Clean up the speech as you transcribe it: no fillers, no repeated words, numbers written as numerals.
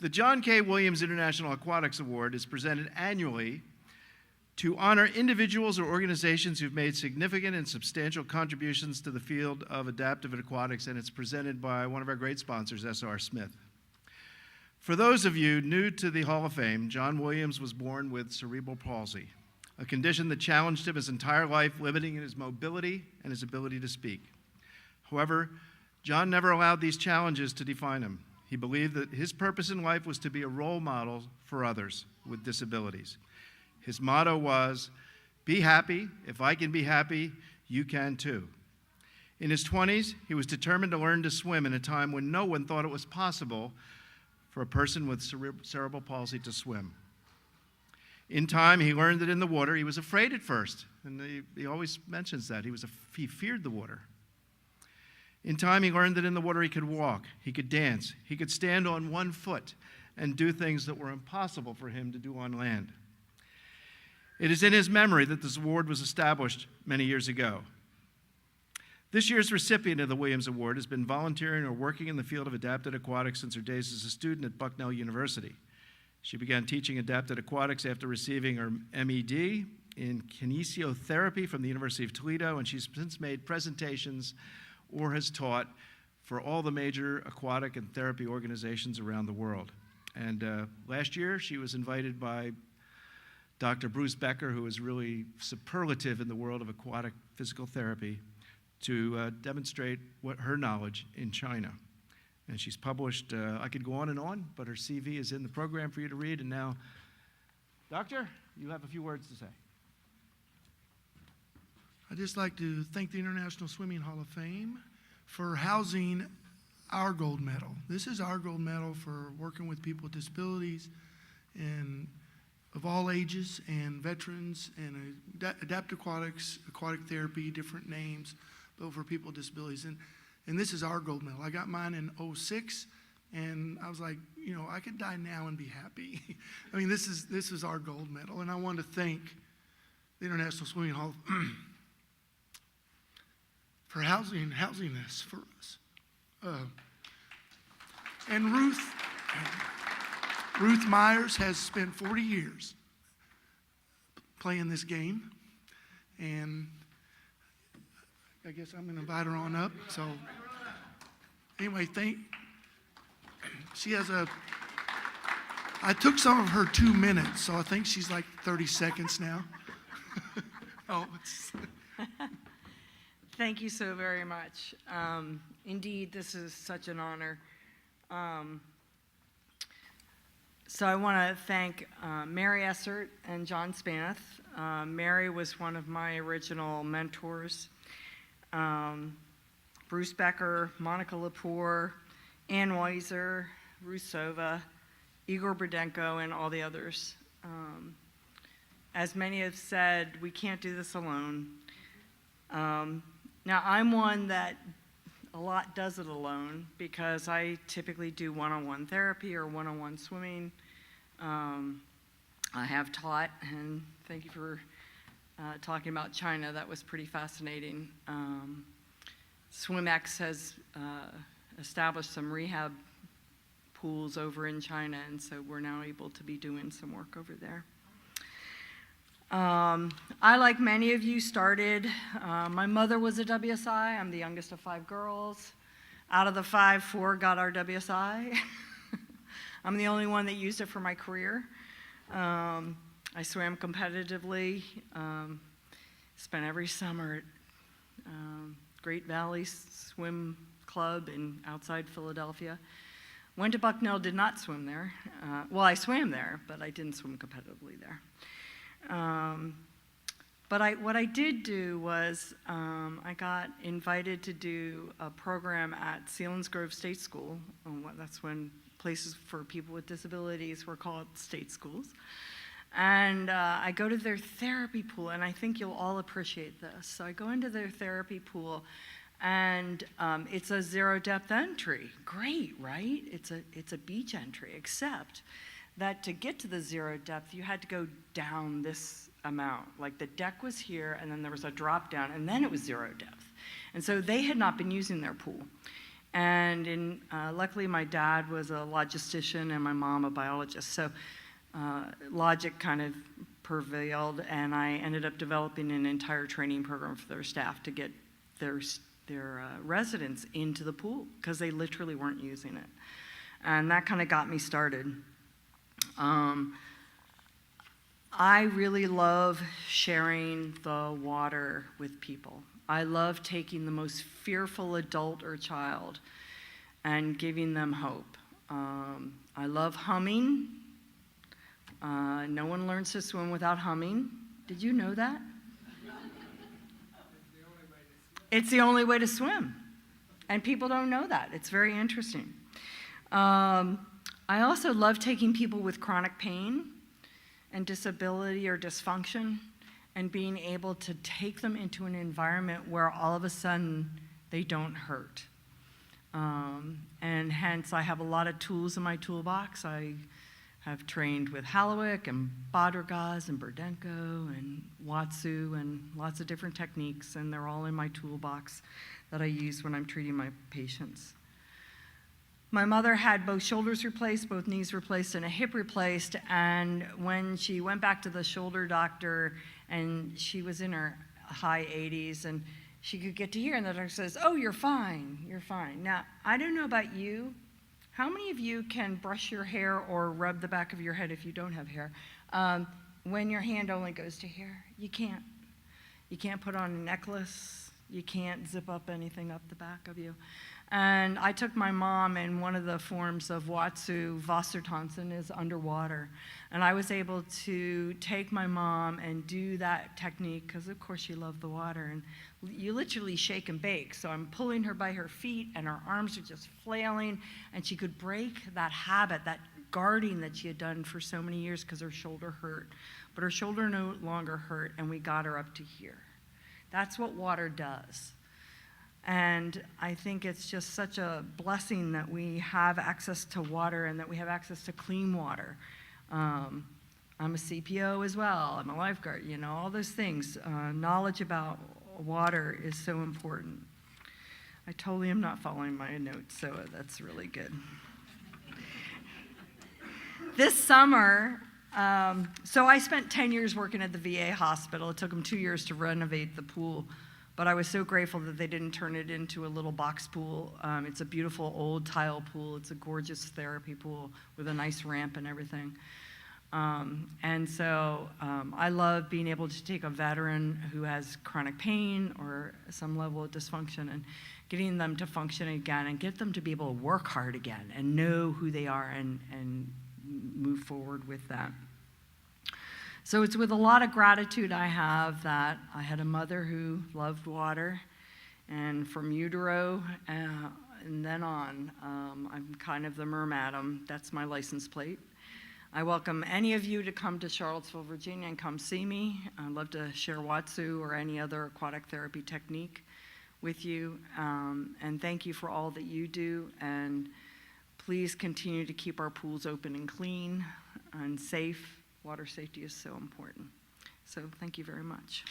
The John K. Williams International Aquatics Award is presented annually to honor individuals or organizations who've made significant and substantial contributions to the field of adaptive aquatics, and it's presented by one of our great sponsors, S.R. Smith. For those of you new to the Hall of Fame, John Williams was born with cerebral palsy, a condition that challenged him his entire life, limiting his mobility and his ability to speak. However, John never allowed these challenges to define him. He believed that his purpose in life was to be a role model for others with disabilities. His motto was, "Be happy. If I can be happy, you can too." In his 20s, he was determined to learn to swim in a time when no one thought it was possible for a person with cerebral palsy to swim. In time, he learned that in the water, he was afraid at first, and he always mentions that. He feared the water. In time, he learned that in the water he could walk, he could dance, he could stand on one foot and do things that were impossible for him to do on land. It is in his memory that this award was established many years ago. This year's recipient of the Williams Award has been volunteering or working in the field of adapted aquatics since her days as a student at Bucknell University. She began teaching adapted aquatics after receiving her MED in Kinesiotherapy from the University of Toledo, and she's since made presentations or has taught for all the major aquatic and therapy organizations around the world. And last year, she was invited by Dr. Bruce Becker, who is really superlative in the world of aquatic physical therapy, to demonstrate her knowledge in China. And she's published, I could go on, but her CV is in the program for you to read. And now, Doctor, you have a few words to say. I'd just like to thank the International Swimming Hall of Fame for housing our gold medal. This is our gold medal for working with people with disabilities and of all ages and veterans and adaptive aquatics, aquatic therapy, different names, but for people with disabilities. And this is our gold medal. I got mine in '06, and I was like, you know, I could die now and be happy. I mean, this is our gold medal, and I want to thank the International Swimming Hall for housing this for us. And Ruth Meyer has spent 40 years playing this game, and I guess I'm going to invite her on up. So anyway, she has I took some of her 2 minutes, so I think she's like 30 seconds now. Thank you so very much. Indeed, this is such an honor. So I want to thank Mary Essert and John Spanath. Mary was one of my original mentors. Bruce Becker, Monica Lepore, Ann Weiser, Ruth Sova, Igor Burdenko, and all the others. As many have said, we can't do this alone. Now, I'm one that a lot does it alone because I typically do one-on-one therapy or one-on-one swimming. I have taught, and thank you for talking about China. That was pretty fascinating. SwimX has established some rehab pools over in China, and so we're now able to be doing some work over there. I, like many of you, started, my mother was a WSI. I'm the youngest of 5 girls. Out of the 5, 4 got our WSI. I'm the only one that used it for my career. I swam competitively, spent every summer at Great Valley Swim Club outside Philadelphia. Went to Bucknell, did not swim there. Well, I swam there, but I didn't swim competitively there. But what I did do was I got invited to do a program at Selinsgrove State School. That's when places for people with disabilities were called state schools. And I go to their therapy pool, and I think you'll all appreciate this. So I go into their therapy pool, and it's a zero-depth entry. Great, right? It's a beach entry, except that to get to the zero depth, you had to go down this amount. Like the deck was here, and then there was a drop down, and then it was zero depth. And so they had not been using their pool. And luckily, my dad was a logistician and my mom a biologist. So logic kind of prevailed, and I ended up developing an entire training program for their staff to get their residents into the pool because they literally weren't using it. And that kind of got me started. I really love sharing the water with people. I love taking the most fearful adult or child and giving them hope. I love humming. No one learns to swim without humming. Did you know that? It's the only way to swim. And people don't know that. It's very interesting. I also love taking people with chronic pain and disability or dysfunction and being able to take them into an environment where all of a sudden they don't hurt. And hence I have a lot of tools in my toolbox. I have trained with Havenwood and Bodywork and Burdenko and Watsu and lots of different techniques, and they're all in my toolbox that I use when I'm treating my patients. My mother had both shoulders replaced, both knees replaced, and a hip replaced, and when she went back to the shoulder doctor, and she was in her high 80s, and she could get to here, and the doctor says, "Oh, you're fine, you're fine." Now, I don't know about you. How many of you can brush your hair or rub the back of your head if you don't have hair when your hand only goes to here? You can't. You can't put on a necklace. You can't zip up anything up the back of you. And I took my mom, and one of the forms of Watsu, Wassertanzen, is underwater. And I was able to take my mom and do that technique, because of course she loved the water. And you literally shake and bake. So I'm pulling her by her feet, and her arms are just flailing. And she could break that habit, that guarding that she had done for so many years because her shoulder hurt. But her shoulder no longer hurt, and we got her up to here. That's what water does. And I think it's just such a blessing that we have access to water and that we have access to clean water. I'm a CPO as well. I'm a lifeguard, you know, all those things. Knowledge about water is so important. I totally am not following my notes, so that's really good. This summer, so I spent 10 years working at the VA hospital. It took them 2 years to renovate the pool. But I was so grateful that they didn't turn it into a little box pool. It's a beautiful old tile pool. It's a gorgeous therapy pool with a nice ramp and everything. And so I love being able to take a veteran who has chronic pain or some level of dysfunction and getting them to function again and get them to be able to work hard again and know who they are and move forward with that. So it's with a lot of gratitude I have that I had a mother who loved water, and from utero and then on, I'm kind of the mermadam. That's my license plate. I welcome any of you to come to Charlottesville, Virginia, and come see me. I'd love to share Watsu or any other aquatic therapy technique with you. And thank you for all that you do. And please continue to keep our pools open and clean and safe. Water safety is so important. So thank you very much.